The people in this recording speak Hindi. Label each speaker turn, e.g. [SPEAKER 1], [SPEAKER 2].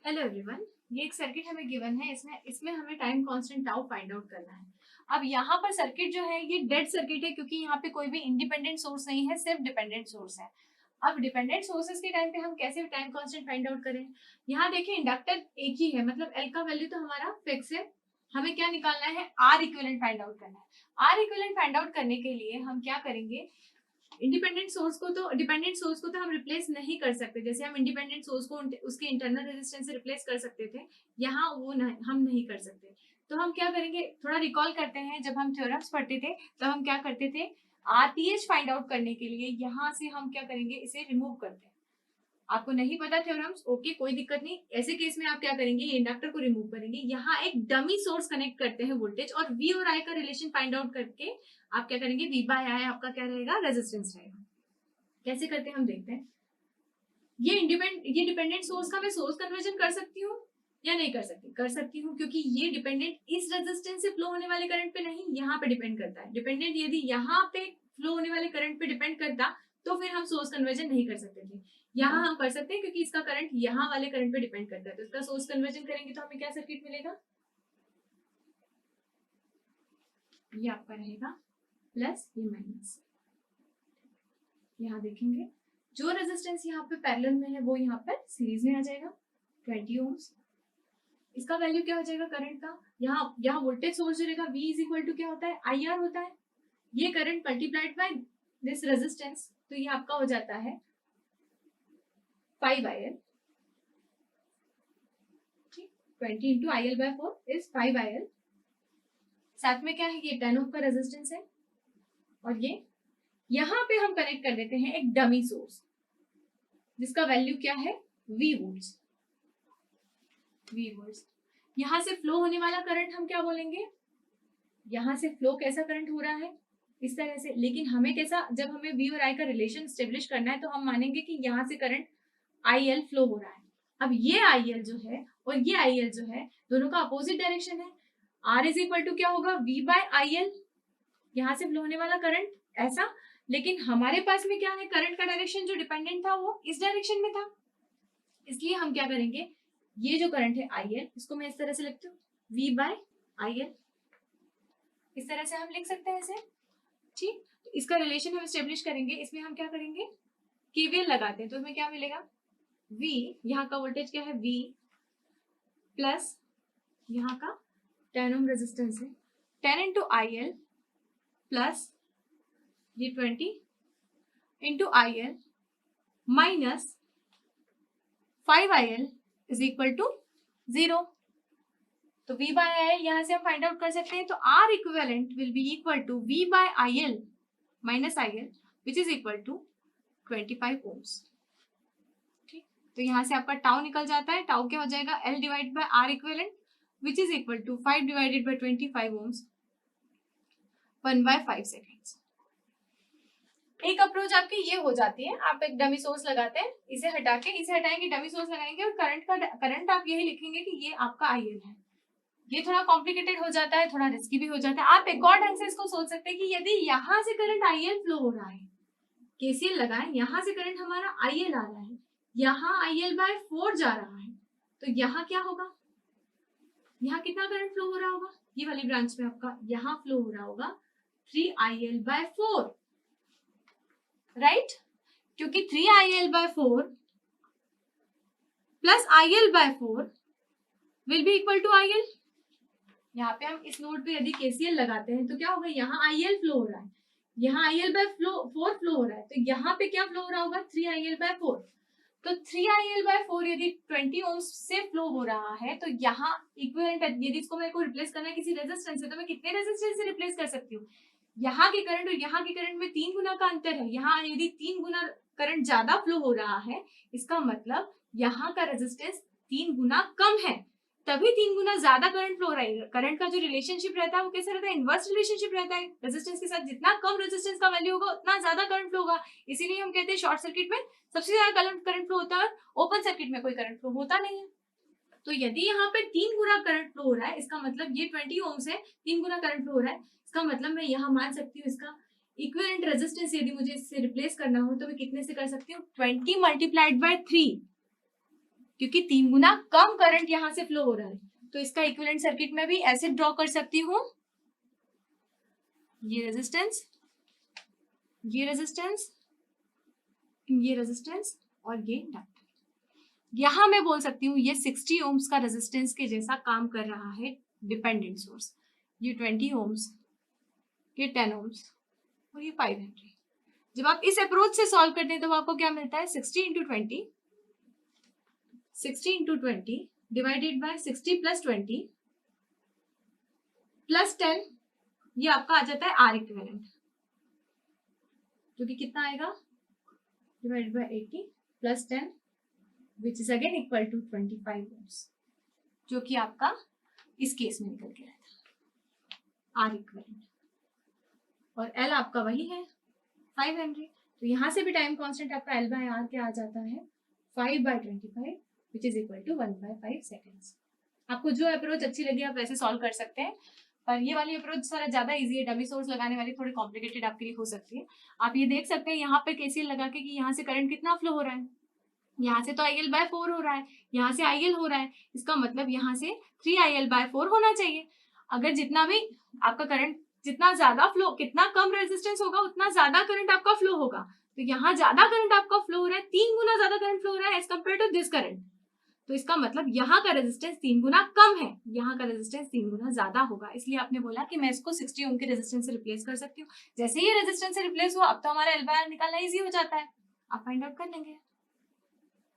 [SPEAKER 1] हेलो एवरीवन, ये एक सर्किट हमें गिवन है। इसमें हमें time constant tau find out करना है। अब यहाँ पर सर्किट जो है ये डेड सर्किट है, क्योंकि यहाँ पे कोई भी इंडिपेंडेंट सोर्स नहीं है, सिर्फ डिपेंडेंट सोर्स है। अब डिपेंडेंट सोर्सेज के टाइम पे हम कैसे टाइम कांस्टेंट फाइंड आउट करें। यहाँ देखिए इंडक्टर एक ही है, मतलब एल का वैल्यू तो हमारा फिक्स है। हमें क्या निकालना है, आर इक्विवेलेंट फाइंड आउट करना है। आर इक्विवेलेंट फाइंड आउट करने के लिए हम क्या करेंगे, इंडिपेंडेंट सोर्स को तो डिपेंडेंट सोर्स को तो हम रिप्लेस नहीं कर सकते। जैसे हम इंडिपेंडेंट सोर्स को उसके इंटरनल रेजिस्टेंस से रिप्लेस कर सकते थे, यहाँ वो हम नहीं कर सकते। तो हम क्या करेंगे, थोड़ा रिकॉल करते हैं। जब हम थ्योरम्स पढ़ते थे तो हम क्या करते थे, आरटीएच फाइंड आउट करने के लिए यहाँ से हम क्या करेंगे, इसे रिमूव करते हैं। आपको नहीं पता थ्योरम्स, ओके कोई दिक्कत नहीं। ऐसे केस में आप क्या करेंगे, ये इंडक्टर को रिमूव करेंगे, यहाँ एक डमी सोर्स कनेक्ट करते हैं वोल्टेज, और वी और आई का रिलेशन फाइंड आउट करके आप क्या करेंगे, वी बाय आई आपका क्या रहेगा, रेजिस्टेंस रहेगा। कैसे करते हैं हम देखते हैं। ये डिपेंडेंट सोर्स का मैं सोर्स कन्वर्जन कर सकती हूँ या नहीं कर सकती, कर सकती हूँ, क्योंकि ये डिपेंडेंट इस रेजिस्टेंस से फ्लो होने वाले करंट पे नहीं, यहाँ पे डिपेंड करता है। डिपेंडेंट यदि यहाँ पे फ्लो होने वाले करंट पे डिपेंड करता तो फिर हम सोर्स कन्वर्जन नहीं कर सकते थे। यहाँ हम कर सकते हैं क्योंकि इसका करंट यहाँ वाले करंट पे डिपेंड करता है, तो इसका सोर्स कन्वर्जन करेंगे तो हमें क्या सर्किट मिलेगा, ये आपका रहेगा प्लस ये माइनस। यहाँ देखेंगे जो रेजिस्टेंस यहाँ पे पैरेलल में है वो यहाँ पर सीरीज में आ जाएगा 20 ओम्स। इसका वैल्यू क्या हो जाएगा करंट का, यहाँ वोल्टेज सोर्स जो रहेगा V इज इक्वल टू क्या होता है, IR होता है। ये current multiplied by this resistance, तो ये आपका हो जाता है 5IL। 20 into IL/4 is 5IL। साथ में क्या है, ये 10 ओम का रेजिस्टेंस है, और ये यहाँ पे हम कनेक्ट कर देते हैं एक डमी सोर्स जिसका वैल्यू क्या है, V वोल्ट्स। यहाँ से फ्लो होने वाला करंट हम क्या बोलेंगे, यहाँ से फ्लो कैसा करंट हो रहा है, इस तरह से। लेकिन हमें कैसा, जब हमें V और I का रिलेशन स्टेब्लिश करना है तो हम मानेंगे कि यहाँ से करंट IL फ्लो हो रहा है। अब ये IL जो है और ये IL जो है दोनों का अपोजिट डायरेक्शन है। R इज इक्वल टू क्या होगा, V बाय IL, यहाँ से फ्लो होने वाला करंट ऐसा। लेकिन हमारे पास में क्या है, करंट का डायरेक्शन जो डिपेंडेंट था वो इस डायरेक्शन में था, इसलिए हम क्या करेंगे, ये जो करंट है IL, इसको मैं इस तरह से लिखती हूँ V बाय IL, इस तरह से हम लिख सकते हैं इसे। ठीक, तो इसका रिलेशन हम स्टेब्लिश करेंगे। इसमें हम क्या करेंगे, KVL लगाते हैं, तो हमें क्या मिलेगा, V, यहाँ का वोल्टेज क्या है V, प्लस यहाँ का 10 ओम रेजिस्टेंस है, 10 इंटू IL प्लस ये 20 into IL minus 5IL is equal to 0। तो V बाय IL यहाँ से हम फाइंड आउट कर सकते हैं। तो R equivalent will be equal to V by IL minus IL which is equal to 25 ohms. ठीक, तो यहाँ से आपका टाउ निकल जाता है। टाउ क्या हो जाएगा, L divide by R equivalent which is equal to 5 divided by 25 ohms 1/5 seconds. एक अप्रोच आपकी ये हो जाती है, आप एक डमी सोर्स लगाते हैं, इसे हटाएंगे, डमी सोर्स लगाएंगे और करंट आप यही लिखेंगे कि ये आपका IL है। ये थोड़ा कॉम्प्लिकेटेड हो जाता है, थोड़ा रिस्की भी हो जाता है। आप एक और ढंग से इसको सोच सकते हैं कि यदि यहाँ से करंट IL फ्लो हो रहा है, KCL लगाएं, यहाँ से करंट हमारा IL आ रहा है, यहाँ IL/4 जा रहा है, तो यहाँ क्या होगा, यहाँ कितना करंट फ्लो हो रहा होगा, ये वाली ब्रांच में आपका यहाँ फ्लो हो रहा होगा 3IL/4, राइट, क्योंकि 3IL/4 plus IL/4 will be equal to IL। यहाँ पे हम इस नोड पे यदि KCL लगाते हैं तो क्या होगा, यहाँ IL फ्लो हो रहा है, यहाँ IL/4 फ्लो हो रहा है, तो यहाँ पे क्या फ्लो हो रहा होगा, 3IL/4। तो 3IL/4 यदि 20 ओम्स से फ्लो हो रहा है तो यहाँ इक्विवेलेंट, यदि इसको मेरे को रिप्लेस करना है किसी रेजिस्टेंस से, तो मैं कितने रेजिस्टेंस से रिप्लेस कर सकती हूँ, यहाँ के करंट और यहाँ के करंट में 3 गुना का अंतर है। यहाँ यदि 3 गुना करंट ज्यादा फ्लो हो रहा है, इसका मतलब यहाँ का रेजिस्टेंस 3 गुना कम है, तभी 3 गुना ज्यादा करंट फ्लो रहेगा। करंट का जो रिलेशनशिप रहता है वो कैसा रहता है, इनवर्स रिलेशनशिप रहता है। रेजिस्टेंस के साथ जितना कम रेजिस्टेंस का वैल्यू होगा उतना ज्यादा करंट फ्लो होगा। इसीलिए हम कहते हैं शॉर्ट सर्किट में सबसे ज्यादा करंट फ्लो होता है, ओपन सर्किट में कोई करंट फ्लो होता नहीं है। तो यदि यहाँ पे 3 गुना करंट फ्लो हो रहा है, इसका मतलब ये 20 ओम्स है, 3 गुना करंट फ्लो हो रहा है, इसका मतलब मैं यहाँ मान सकती हूँ इसका इक्विवेलेंट रेजिस्टेंस यदि मुझे इससे रिप्लेस करना हो तो मैं कितने से कर सकती हूँ, 20 मल्टीप्लाइड बाय 3 क्योंकि 3 गुना कम करंट यहाँ से फ्लो हो रहा है। तो इसका इक्विवेलेंट सर्किट में भी ऐसे ड्रॉ कर सकती हूँ, ये रेजिस्टेंस, ये रेजिस्टेंस, ये रेजिस्टेंस और ये इंडक्टर। यहां मैं बोल सकती हूँ ये 60 ओम्स का रेजिस्टेंस के जैसा काम कर रहा है डिपेंडेंट सोर्स, ये 20 ओम्स, ये 10 ओम्स और ये 5 हेनरी। जब आप इस अप्रोच से सॉल्व करते हैं तो आपको क्या मिलता है, 60 into 20, 60 into 20 divided by 60 plus 20 plus 10, ये आपका आ जाता है आर इक्विवेलेंट, जो कि कितना आएगा, divided by 80 plus 10 which is again equal to 25 ohms, जो कि आपका इस केस में निकल के आया था आर इक्विवेलेंट। और एल आपका वही है 5 हेनरी। तो यहाँ से भी टाइम कांस्टेंट आपका एल बाय आर क्या आ जाता है, 5/25 which is equal to 1/5 seconds. आपको जो अप्रोच अच्छी लगी आप वैसे सॉल्व कर सकते हैं, पर ये वाली अप्रोच थोड़ा ज्यादा इजी है, डमी सोर्स लगाने वाली थोड़ी कॉम्प्लिकेटेड आपके लिए हो सकती है। आप ये देख सकते हैं यहाँ पे केसीएल लगा के कि यहाँ से करंट कितना फ्लो हो रहा है, यहाँ से तो IL/4 हो रहा है, यहाँ से IL हो रहा है, इसका मतलब यहाँ से 3IL/4 होना चाहिए। अगर जितना भी आपका करंट जितना ज्यादा फ्लो, कितना कम रेजिस्टेंस होगा उतना ज्यादा करंट आपका फ्लो होगा। तो यहाँ ज्यादा करंट आपका फ्लो हो रहा है, 3 गुना ज्यादा करंट फ्लो हो रहा है as compare to this current. तो इसका मतलब यहाँ का रेजिस्टेंस 3 गुना कम है, यहाँ का रेजिस्टेंस 3 गुना ज्यादा होगा। इसलिए आपने बोला कि मैं इसको 60 ओम के रेजिस्टेंस से रिप्लेस कर सकती हूँ। जैसे ही रेजिस्टेंस से रिप्लेस हुआ अब तो हमारा L/R निकालना इजी हो जाता है, आप फाइंड आउट कर लेंगे।